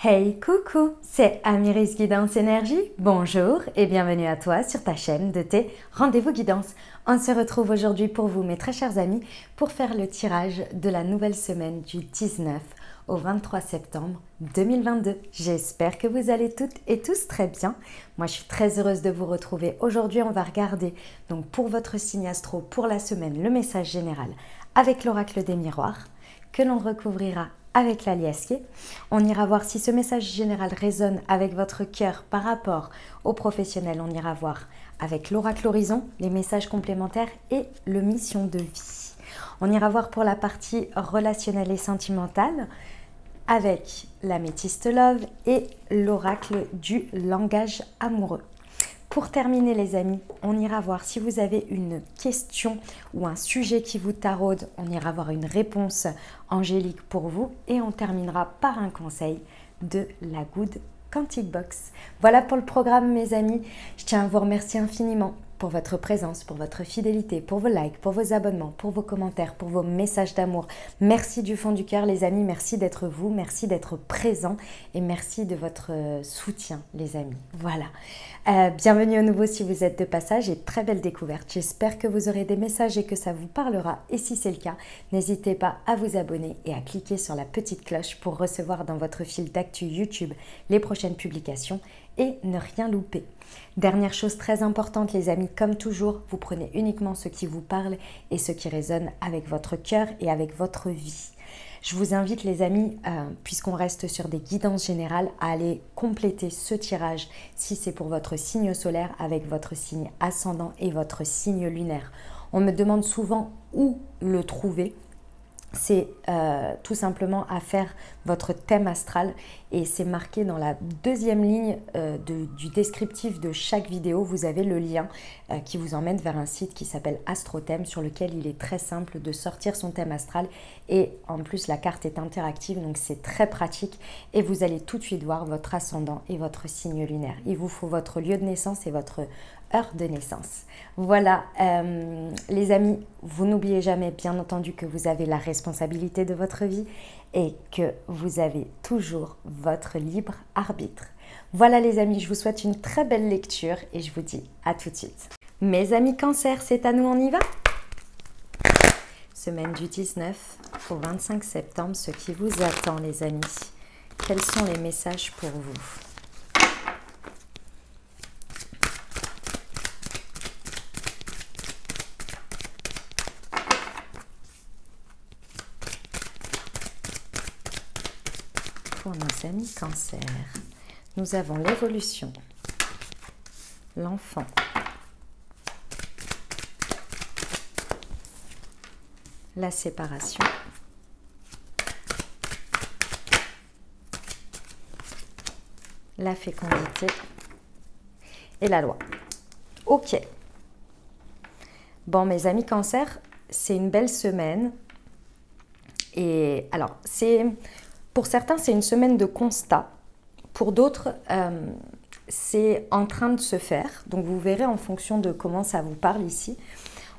Hey, coucou, c'est Amiris Guidance Énergie. Bonjour et bienvenue à toi sur ta chaîne de tes rendez-vous guidance. On se retrouve aujourd'hui pour vous, mes très chers amis, pour faire le tirage de la nouvelle semaine du 19 au 23 septembre 2022. J'espère que vous allez toutes et tous très bien. Moi, je suis très heureuse de vous retrouver. Aujourd'hui, on va regarder donc pour votre signe astro pour la semaine le message général avec l'oracle des miroirs que l'on recouvrira avec la liasquée. On ira voir si ce message général résonne avec votre cœur par rapport aux professionnels. On ira voir avec l'oracle horizon, les messages complémentaires et le mission de vie. On ira voir pour la partie relationnelle et sentimentale avec l'améthyste love et l'oracle du langage amoureux. Pour terminer les amis, on ira voir si vous avez une question ou un sujet qui vous taraude, on ira voir une réponse angélique pour vous et on terminera par un conseil de la Good Quantic Box. Voilà pour le programme mes amis, je tiens à vous remercier infiniment pour votre présence, pour votre fidélité, pour vos likes, pour vos abonnements, pour vos commentaires, pour vos messages d'amour. Merci du fond du cœur les amis, merci d'être vous, merci d'être présent et merci de votre soutien les amis. Voilà, bienvenue à nouveau si vous êtes de passage et très belle découverte. J'espère que vous aurez des messages et que ça vous parlera et si c'est le cas, n'hésitez pas à vous abonner et à cliquer sur la petite cloche pour recevoir dans votre fil d'actu YouTube les prochaines publications et ne rien louper. Dernière chose très importante les amis, comme toujours, vous prenez uniquement ce qui vous parle et ce qui résonne avec votre cœur et avec votre vie. Je vous invite les amis, puisqu'on reste sur des guidances générales, à aller compléter ce tirage si c'est pour votre signe solaire avec votre signe ascendant et votre signe lunaire. On me demande souvent où le trouver. C'est tout simplement à faire votre thème astral et c'est marqué dans la deuxième ligne du descriptif de chaque vidéo. Vous avez le lien qui vous emmène vers un site qui s'appelle AstroThème sur lequel il est très simple de sortir son thème astral et en plus la carte est interactive donc c'est très pratique et vous allez tout de suite voir votre ascendant et votre signe lunaire. Il vous faut votre lieu de naissance et votre heure de naissance. Voilà les amis, vous n'oubliez jamais bien entendu que vous avez la responsabilité de votre vie et que vous avez toujours votre libre arbitre. Voilà les amis, je vous souhaite une très belle lecture et je vous dis à tout de suite. Mes amis cancer, c'est à nous, on y va? Semaine du 19 au 25 septembre, ce qui vous attend les amis. Quels sont les messages pour vous? Pour nos amis cancer, nous avons l'évolution, l'enfant, la séparation, la fécondité et la loi. Ok. Bon mes amis cancer, c'est une belle semaine et alors pour certains, c'est une semaine de constat. Pour d'autres, c'est en train de se faire. Donc, vous verrez en fonction de comment ça vous parle ici.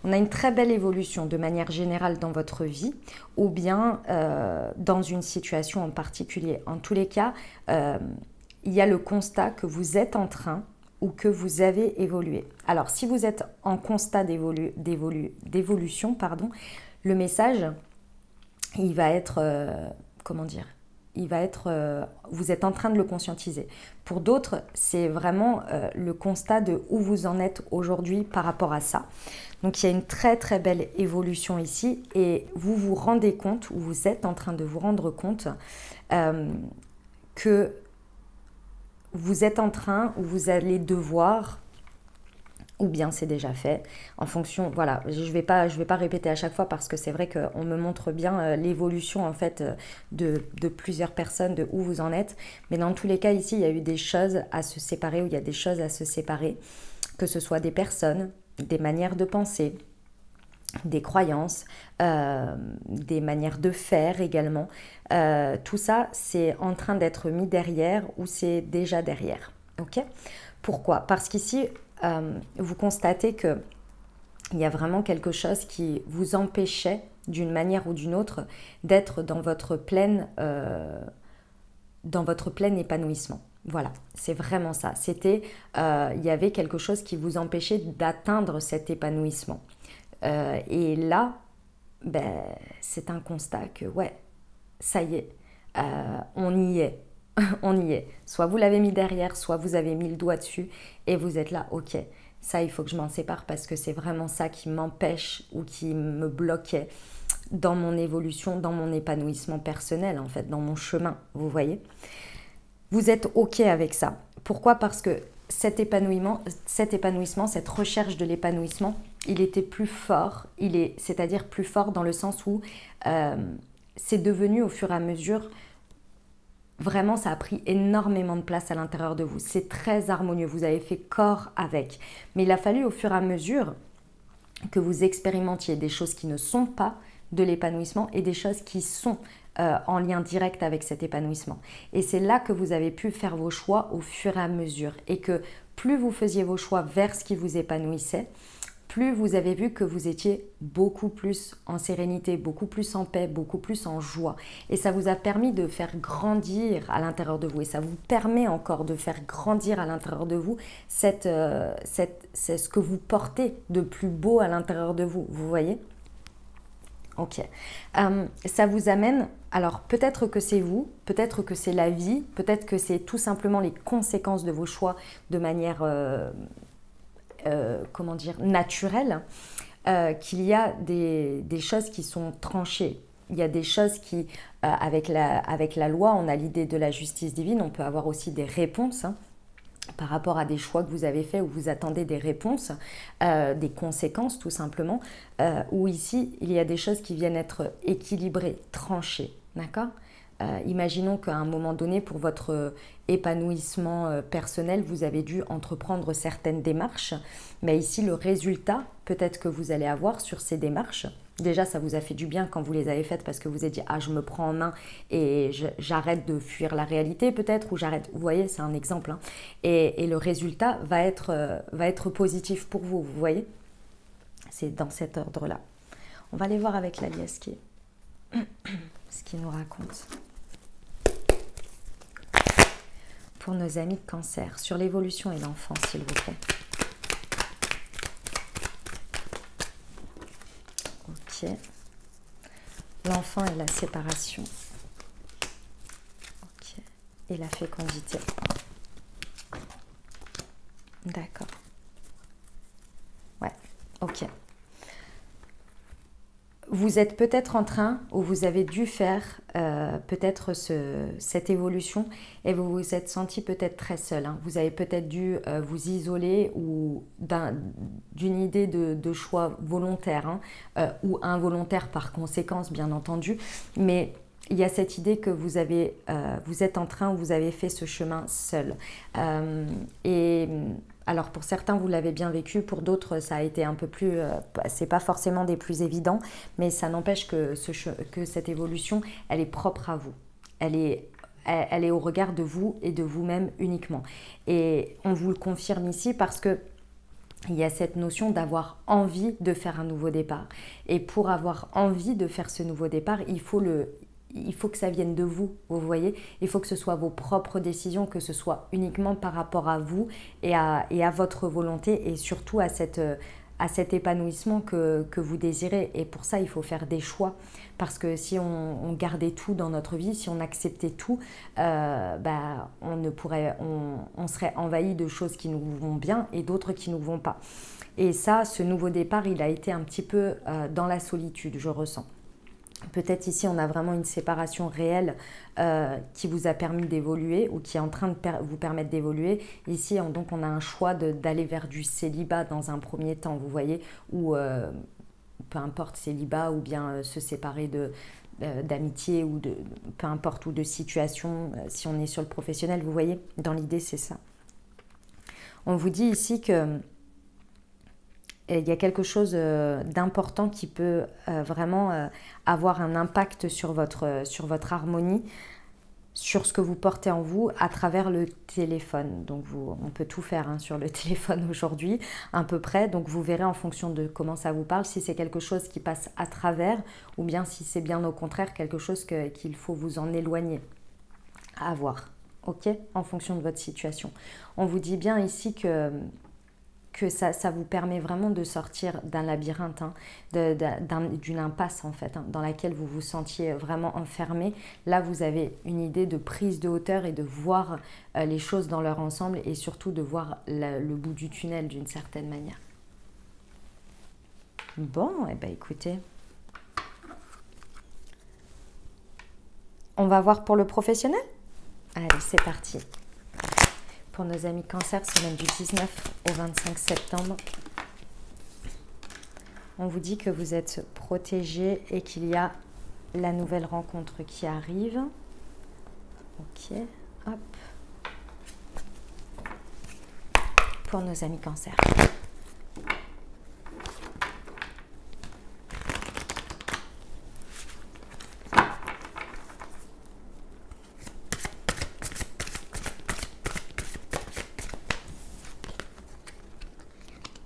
On a une très belle évolution de manière générale dans votre vie ou bien dans une situation en particulier. En tous les cas, il y a le constat que vous êtes en train ou que vous avez évolué. Alors, si vous êtes en constat d'évolution, pardon, le message, il va être, comment dire ? Il va être, vous êtes en train de le conscientiser. Pour d'autres, c'est vraiment le constat de où vous en êtes aujourd'hui par rapport à ça. Donc, il y a une très très belle évolution ici et vous vous rendez compte, ou vous êtes en train de vous rendre compte que vous êtes en train, ou vous allez devoir, ou bien c'est déjà fait, en fonction, voilà, je vais pas répéter à chaque fois parce que c'est vrai qu'on me montre bien l'évolution en fait de plusieurs personnes, de où vous en êtes, mais dans tous les cas ici, il y a eu des choses à se séparer, ou il y a des choses à se séparer, que ce soit des personnes, des manières de penser, des croyances, des manières de faire également, tout ça c'est en train d'être mis derrière ou c'est déjà derrière, ok? Pourquoi? Parce qu'ici, vous constatez qu'il y a vraiment quelque chose qui vous empêchait d'une manière ou d'une autre d'être dans votre pleine dans votre plein épanouissement. Voilà, c'est vraiment ça. C'était, il y avait quelque chose qui vous empêchait d'atteindre cet épanouissement. Et là, ben, c'est un constat que, ouais, ça y est, on y est. On y est. Soit vous l'avez mis derrière, soit vous avez mis le doigt dessus et vous êtes là, ok, ça il faut que je m'en sépare parce que c'est vraiment ça qui m'empêche ou qui me bloquait dans mon évolution, dans mon épanouissement personnel en fait, dans mon chemin, vous voyez. Vous êtes ok avec ça. Pourquoi? Parce que cet épanouissement, cette recherche de l'épanouissement, il était plus fort, c'est-à-dire plus fort dans le sens où c'est devenu au fur et à mesure. Vraiment, ça a pris énormément de place à l'intérieur de vous. C'est très harmonieux. Vous avez fait corps avec. Mais il a fallu au fur et à mesure que vous expérimentiez des choses qui ne sont pas de l'épanouissement et des choses qui sont en lien direct avec cet épanouissement. Et c'est là que vous avez pu faire vos choix au fur et à mesure. Et que plus vous faisiez vos choix vers ce qui vous épanouissait, plus vous avez vu que vous étiez beaucoup plus en sérénité, beaucoup plus en paix, beaucoup plus en joie. Et ça vous a permis de faire grandir à l'intérieur de vous. Et ça vous permet encore de faire grandir à l'intérieur de vous c'est ce que vous portez de plus beau à l'intérieur de vous. Vous voyez? Ok. Ça vous amène, alors peut-être que c'est vous, peut-être que c'est la vie, peut-être que c'est tout simplement les conséquences de vos choix de manière... comment dire, naturel, qu'il y a des choses qui sont tranchées. Il y a des choses qui, avec la loi, on a l'idée de la justice divine, on peut avoir aussi des réponses par rapport à des choix que vous avez faits où vous attendez des réponses, des conséquences tout simplement, où ici, il y a des choses qui viennent être équilibrées, tranchées, d'accord ? Imaginons qu'à un moment donné, pour votre épanouissement personnel, vous avez dû entreprendre certaines démarches, mais ici, le résultat, peut-être que vous allez avoir sur ces démarches, déjà, ça vous a fait du bien quand vous les avez faites parce que vous avez dit « Ah, je me prends en main et j'arrête de fuir la réalité peut-être » ou j'arrête, vous voyez, c'est un exemple. Hein. Et le résultat va être positif pour vous, vous voyez. C'est dans cet ordre-là. On va aller voir avec la liesse ce qu'il nous raconte. Pour nos amis de Cancer, sur l'évolution et l'enfant, s'il vous plaît. Ok. L'enfant et la séparation. Ok. Et la fécondité. D'accord. Ouais, ok. Vous êtes peut-être en train, ou vous avez dû faire peut-être cette évolution et vous vous êtes senti peut-être très seul. Hein. Vous avez peut-être dû vous isoler ou d'une idée de choix volontaire ou involontaire par conséquence, bien entendu. Mais il y a cette idée que vous êtes en train ou vous avez fait ce chemin seul. Alors pour certains vous l'avez bien vécu, pour d'autres ça a été un peu plus, c'est pas forcément des plus évidents, mais ça n'empêche que cette évolution, elle est propre à vous, elle est au regard de vous et de vous-même uniquement. Et on vous le confirme ici parce que il y a cette notion d'avoir envie de faire un nouveau départ. Et pour avoir envie de faire ce nouveau départ, il faut que ça vienne de vous, vous voyez. Il faut que ce soit vos propres décisions, que ce soit uniquement par rapport à vous et à votre volonté et surtout à cet épanouissement que vous désirez. Et pour ça, il faut faire des choix. Parce que si on gardait tout dans notre vie, si on acceptait tout, on serait envahi de choses qui nous vont bien et d'autres qui nous vont pas. Et ça, ce nouveau départ, il a été un petit peu dans la solitude, je ressens. Peut-être ici, on a vraiment une séparation réelle qui vous a permis d'évoluer ou qui est en train de vous permettre d'évoluer. Ici, donc, on a un choix d'aller vers du célibat dans un premier temps, vous voyez, ou peu importe célibat ou bien se séparer d'amitié ou peu importe, ou de situation, si on est sur le professionnel, vous voyez, dans l'idée, c'est ça. On vous dit ici que il y a quelque chose d'important qui peut vraiment avoir un impact sur votre harmonie, sur ce que vous portez en vous à travers le téléphone. Donc on peut tout faire sur le téléphone aujourd'hui, à peu près. Donc vous verrez en fonction de comment ça vous parle, si c'est quelque chose qui passe à travers ou bien si c'est bien au contraire quelque chose qu'il faut vous en éloigner. à voir, ok, en fonction de votre situation. On vous dit bien ici que ça vous permet vraiment de sortir d'un labyrinthe, hein, d'une impasse en fait, hein, dans laquelle vous vous sentiez vraiment enfermé. Là, vous avez une idée de prise de hauteur et de voir les choses dans leur ensemble et surtout de voir le bout du tunnel d'une certaine manière. Bon, eh bien écoutez, on va voir pour le professionnel. Allez, c'est parti. Pour nos amis cancer, semaine du 19 au 25 septembre. On vous dit que vous êtes protégé et qu'il y a la nouvelle rencontre qui arrive. Ok, hop. Pour nos amis cancer.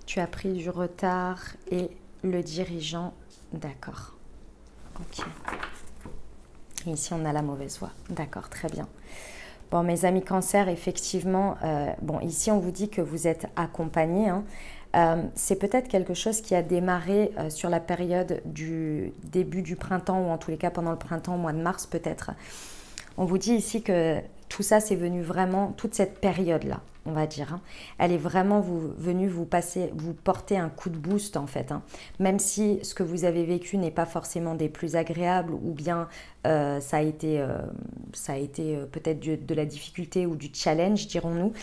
Tu as pris du retard et le dirigeant, d'accord. Ok. Et ici, on a la mauvaise voie. D'accord, très bien. Bon, mes amis cancer, effectivement, bon, ici, on vous dit que vous êtes accompagnés. Hein. C'est peut-être quelque chose qui a démarré sur la période du début du printemps, ou en tous les cas pendant le printemps, au mois de mars peut-être. On vous dit ici que tout ça, c'est venu vraiment, toute cette période-là, on va dire, hein, elle est vraiment venue vous porter un coup de boost en fait. Hein. Même si ce que vous avez vécu n'est pas forcément des plus agréables ou bien ça a été peut-être de la difficulté ou du challenge, dirons-nous.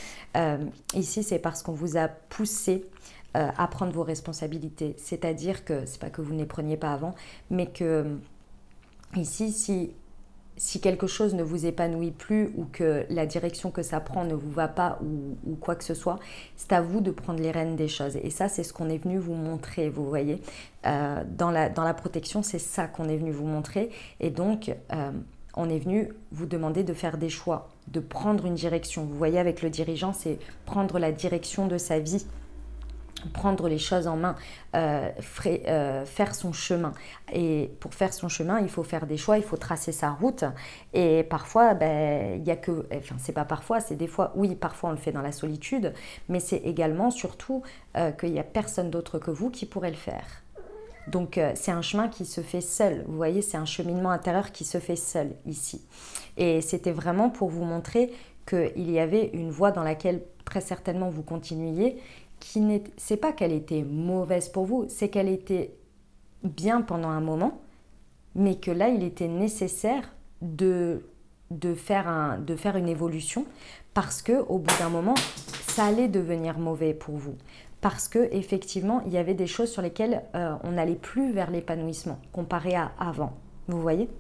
Ici, c'est parce qu'on vous a poussé à prendre vos responsabilités. C'est-à-dire que, c'est pas que vous ne les preniez pas avant, mais que ici, si quelque chose ne vous épanouit plus ou que la direction que ça prend ne vous va pas ou quoi que ce soit, c'est à vous de prendre les rênes des choses. Et ça, c'est ce qu'on est venu vous montrer, vous voyez. Dans la protection, c'est ça qu'on est venu vous montrer. Et donc, on est venu vous demander de faire des choix, de prendre une direction. Vous voyez, avec le dirigeant, c'est prendre la direction de sa vie. Prendre les choses en main, faire son chemin. Et pour faire son chemin, il faut faire des choix, il faut tracer sa route. Et parfois, il y a que... Enfin, c'est pas parfois, c'est des fois... Oui, parfois on le fait dans la solitude, mais c'est également, surtout, qu'il n'y a personne d'autre que vous qui pourrait le faire. Donc, c'est un chemin qui se fait seul. Vous voyez, c'est un cheminement intérieur qui se fait seul, ici. Et c'était vraiment pour vous montrer qu'il y avait une voie dans laquelle, très certainement, vous continuiez, c'est pas qu'elle était mauvaise pour vous, c'est qu'elle était bien pendant un moment, mais que là, il était nécessaire de faire une évolution parce qu'au bout d'un moment, ça allait devenir mauvais pour vous. Parce qu'effectivement, il y avait des choses sur lesquelles on n'allait plus vers l'épanouissement comparé à avant. Vous voyez ?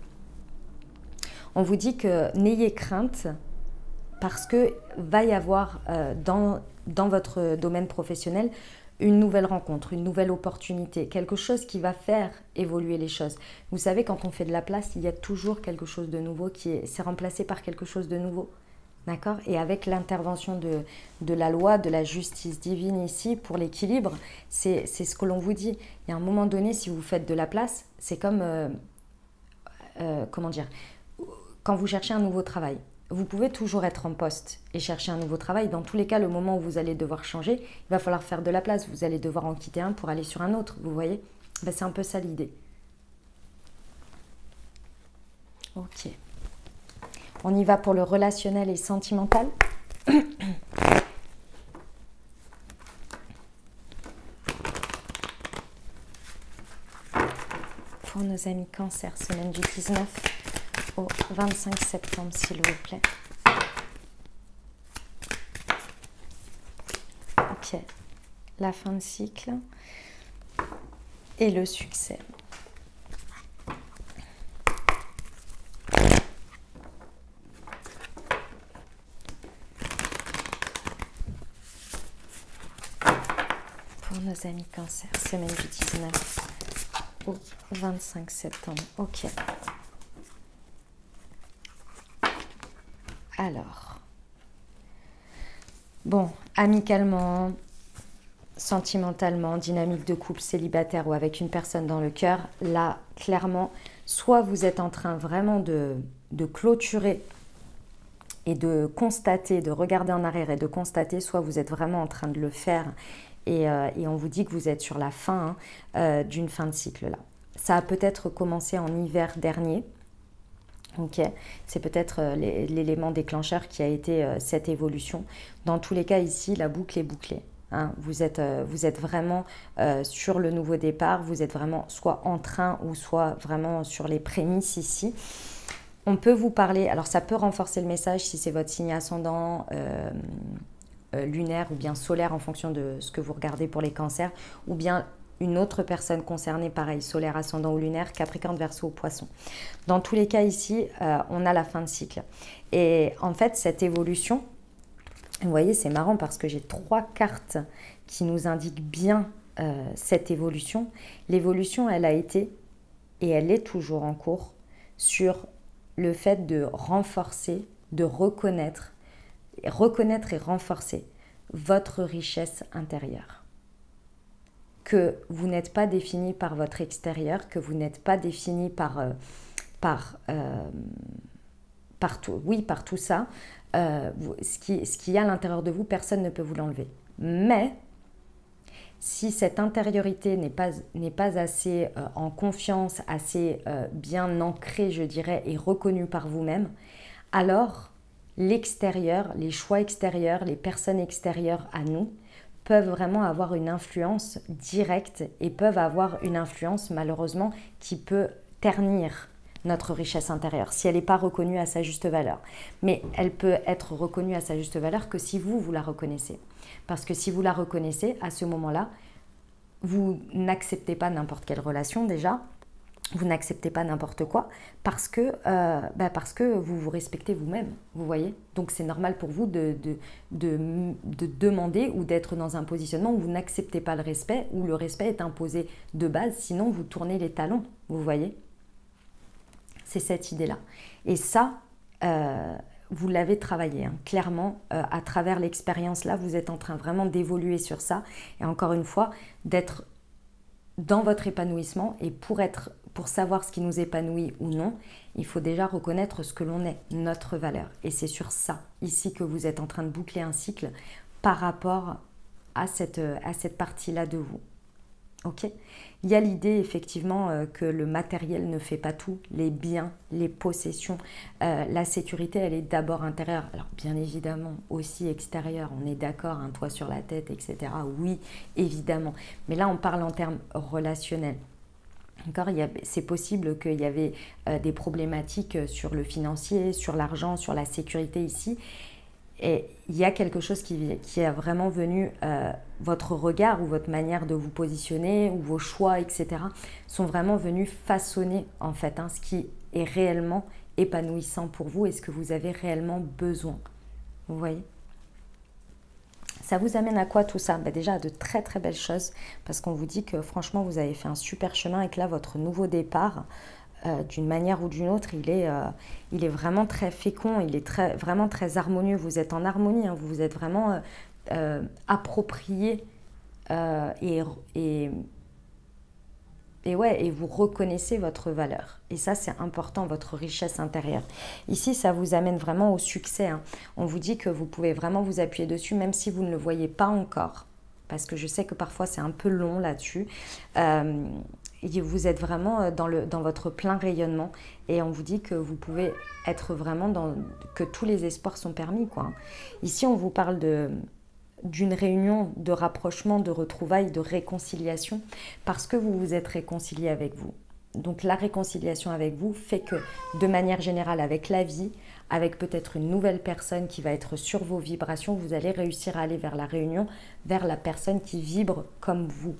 On vous dit que n'ayez crainte parce que va y avoir dans votre domaine professionnel une nouvelle rencontre, une nouvelle opportunité, quelque chose qui va faire évoluer les choses. Vous savez, quand on fait de la place, il y a toujours quelque chose de nouveau c'est remplacé par quelque chose de nouveau. D'accord ? Et avec l'intervention de la loi, de la justice divine ici, pour l'équilibre, c'est ce que l'on vous dit. Il y a un moment donné, si vous faites de la place, c'est comme, comment dire, quand vous cherchez un nouveau travail. Vous pouvez toujours être en poste et chercher un nouveau travail. Dans tous les cas, le moment où vous allez devoir changer, il va falloir faire de la place. Vous allez devoir en quitter un pour aller sur un autre, vous voyez ? C'est un peu ça l'idée. Ok. On y va pour le relationnel et sentimental. Pour nos amis cancer, semaine du 19 au 25 septembre, s'il vous plaît. Ok. La fin de cycle et le succès. Pour nos amis cancer, semaine du 19 au 25 septembre. Ok. Alors, bon, amicalement, sentimentalement, dynamique de couple, célibataire ou avec une personne dans le cœur, là, clairement, soit vous êtes en train vraiment de clôturer et de constater, de regarder en arrière et de constater, soit vous êtes vraiment en train de le faire et on vous dit que vous êtes sur la fin d'une fin de cycle là. Ça a peut-être commencé en hiver dernier. Ok, c'est peut-être l'élément déclencheur qui a été cette évolution. Dans tous les cas ici, la boucle est bouclée. Hein. Vous êtes vraiment sur le nouveau départ, vous êtes vraiment soit en train ou soit vraiment sur les prémices ici. On peut vous parler, alors ça peut renforcer le message si c'est votre signe ascendant lunaire ou bien solaire en fonction de ce que vous regardez pour les cancers, ou bien une autre personne concernée, pareil, solaire, ascendant ou lunaire, Capricorne, Verseau ou Poisson. Dans tous les cas ici, on a la fin de cycle. Et en fait, cette évolution, vous voyez, c'est marrant parce que j'ai 3 cartes qui nous indiquent bien cette évolution. L'évolution, elle a été, et elle est toujours en cours, sur le fait de renforcer, de reconnaître et renforcer votre richesse intérieure. Que vous n'êtes pas défini par votre extérieur, que vous n'êtes pas défini par tout ça. Ce qui est à l'intérieur de vous, personne ne peut vous l'enlever. Mais si cette intériorité n'est pas assez en confiance, assez bien ancrée, je dirais, et reconnue par vous-même, alors l'extérieur, les choix extérieurs, les personnes extérieures à nous, peuvent vraiment avoir une influence directe et peuvent avoir une influence malheureusement qui peut ternir notre richesse intérieure si elle n'est pas reconnue à sa juste valeur. Mais elle peut être reconnue à sa juste valeur que si vous la reconnaissez. Parce que si vous la reconnaissez, à ce moment-là, vous n'acceptez pas n'importe quelle relation déjà, vous n'acceptez pas n'importe quoi parce que vous vous respectez vous-même, vous voyez. Donc c'est normal pour vous de demander ou d'être dans un positionnement où vous n'acceptez pas le respect, où le respect est imposé de base, sinon vous tournez les talons, vous voyez. C'est cette idée-là. Et ça, vous l'avez travaillé, hein. Clairement, à travers l'expérience-là, vous êtes en train vraiment d'évoluer sur ça. Et encore une fois, d'être dans votre épanouissement, et pour savoir ce qui nous épanouit ou non, il faut déjà reconnaître ce que l'on est, notre valeur. Et c'est sur ça, ici, que vous êtes en train de boucler un cycle par rapport à cette partie-là de vous. Ok ? Il y a l'idée, effectivement, que le matériel ne fait pas tout, les biens, les possessions, la sécurité, elle est d'abord intérieure. Alors, bien évidemment, aussi extérieure, on est d'accord, un toit sur la tête, etc. Oui, évidemment. Mais là, on parle en termes relationnels. C'est possible qu'il y avait des problématiques sur le financier, sur l'argent, sur la sécurité ici. Et il y a quelque chose qui a vraiment venu, votre regard ou votre manière de vous positionner ou vos choix, etc. sont vraiment venus façonner en fait ce qui est réellement épanouissant pour vous et ce que vous avez réellement besoin. Vous voyez ? Ça vous amène à quoi tout ça ? Déjà à de très très belles choses parce qu'on vous dit que franchement vous avez fait un super chemin et que là votre nouveau départ, d'une manière ou d'une autre, il est vraiment très fécond, il est vraiment très harmonieux. Vous êtes en harmonie, hein, vous vous êtes vraiment approprié et vous reconnaissez votre valeur. Et ça, c'est important, votre richesse intérieure. Ici, ça vous amène vraiment au succès, hein. On vous dit que vous pouvez vraiment vous appuyer dessus, même si vous ne le voyez pas encore. Parce que je sais que parfois, c'est un peu long là-dessus. Vous êtes vraiment dans votre plein rayonnement et on vous dit que vous pouvez être vraiment que tous les espoirs sont permis, quoi. Ici, on vous parle d'une réunion de rapprochement, de retrouvailles, de réconciliation parce que vous vous êtes réconcilié avec vous. Donc la réconciliation avec vous fait que de manière générale avec la vie, avec peut-être une nouvelle personne qui va être sur vos vibrations, vous allez réussir à aller vers la réunion, vers la personne qui vibre comme vous,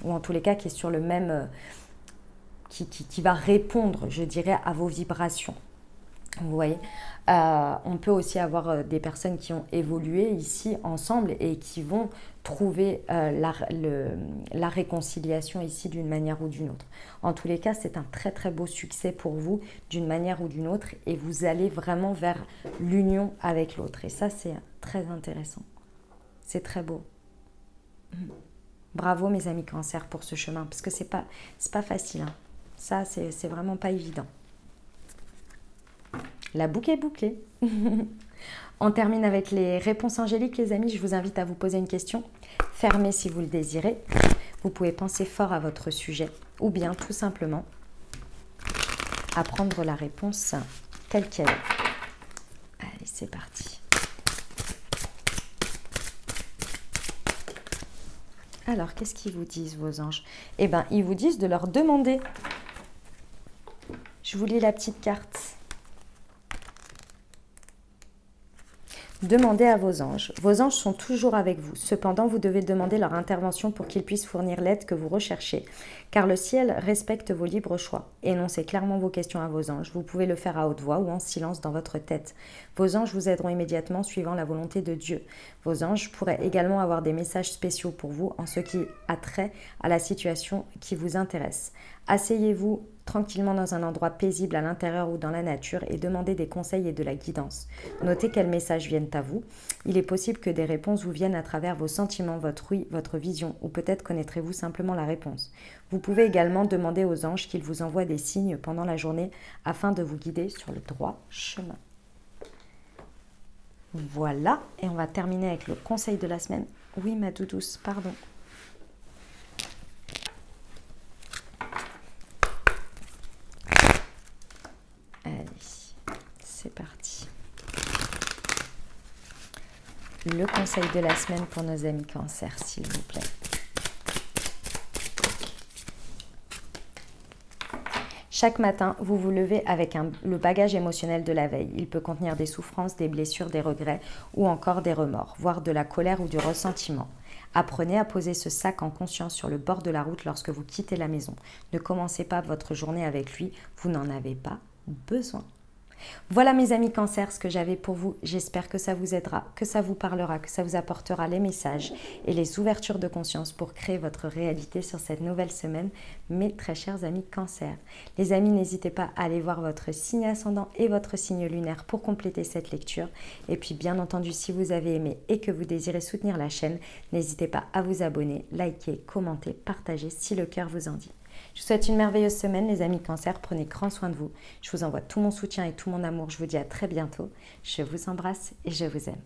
ou en tous les cas qui est sur le même, qui va répondre, je dirais, à vos vibrations. Vous voyez, on peut aussi avoir des personnes qui ont évolué ici ensemble et qui vont trouver la réconciliation ici d'une manière ou d'une autre. En tous les cas, c'est un très très beau succès pour vous d'une manière ou d'une autre et vous allez vraiment vers l'union avec l'autre. Et ça, c'est très intéressant. C'est très beau. Bravo mes amis Cancer pour ce chemin parce que c'est pas facile, hein. Ça, c'est vraiment pas évident. La boucle est bouclée. On termine avec les réponses angéliques, les amis. Je vous invite à vous poser une question. Fermez si vous le désirez. Vous pouvez penser fort à votre sujet ou bien tout simplement à prendre la réponse telle qu'elle est. Allez, c'est parti. Alors, qu'est-ce qu'ils vous disent, vos anges? Eh bien, ils vous disent de leur demander. Je vous lis la petite carte. Demandez à vos anges. Vos anges sont toujours avec vous. Cependant, vous devez demander leur intervention pour qu'ils puissent fournir l'aide que vous recherchez. Car le ciel respecte vos libres choix. Énoncez clairement vos questions à vos anges. Vous pouvez le faire à haute voix ou en silence dans votre tête. Vos anges vous aideront immédiatement suivant la volonté de Dieu. Vos anges pourraient également avoir des messages spéciaux pour vous en ce qui a trait à la situation qui vous intéresse. Asseyez-vous tranquillement dans un endroit paisible à l'intérieur ou dans la nature et demandez des conseils et de la guidance. Notez quels messages viennent à vous. Il est possible que des réponses vous viennent à travers vos sentiments, votre oui, votre vision, ou peut-être connaîtrez-vous simplement la réponse. Vous pouvez également demander aux anges qu'ils vous envoient des signes pendant la journée afin de vous guider sur le droit chemin. Voilà, et on va terminer avec le conseil de la semaine. Oui, ma doudouce, pardon. Allez, c'est parti. Le conseil de la semaine pour nos amis Cancer, s'il vous plaît. Chaque matin, vous vous levez avec le bagage émotionnel de la veille. Il peut contenir des souffrances, des blessures, des regrets ou encore des remords, voire de la colère ou du ressentiment. Apprenez à poser ce sac en conscience sur le bord de la route lorsque vous quittez la maison. Ne commencez pas votre journée avec lui, vous n'en avez pas besoin. Voilà mes amis Cancer, ce que j'avais pour vous. J'espère que ça vous aidera, que ça vous parlera, que ça vous apportera les messages et les ouvertures de conscience pour créer votre réalité sur cette nouvelle semaine, mes très chers amis Cancer. Les amis, n'hésitez pas à aller voir votre signe ascendant et votre signe lunaire pour compléter cette lecture. Et puis bien entendu, si vous avez aimé et que vous désirez soutenir la chaîne, n'hésitez pas à vous abonner, liker, commenter, partager si le cœur vous en dit. Je vous souhaite une merveilleuse semaine, les amis Cancer. Prenez grand soin de vous. Je vous envoie tout mon soutien et tout mon amour. Je vous dis à très bientôt. Je vous embrasse et je vous aime.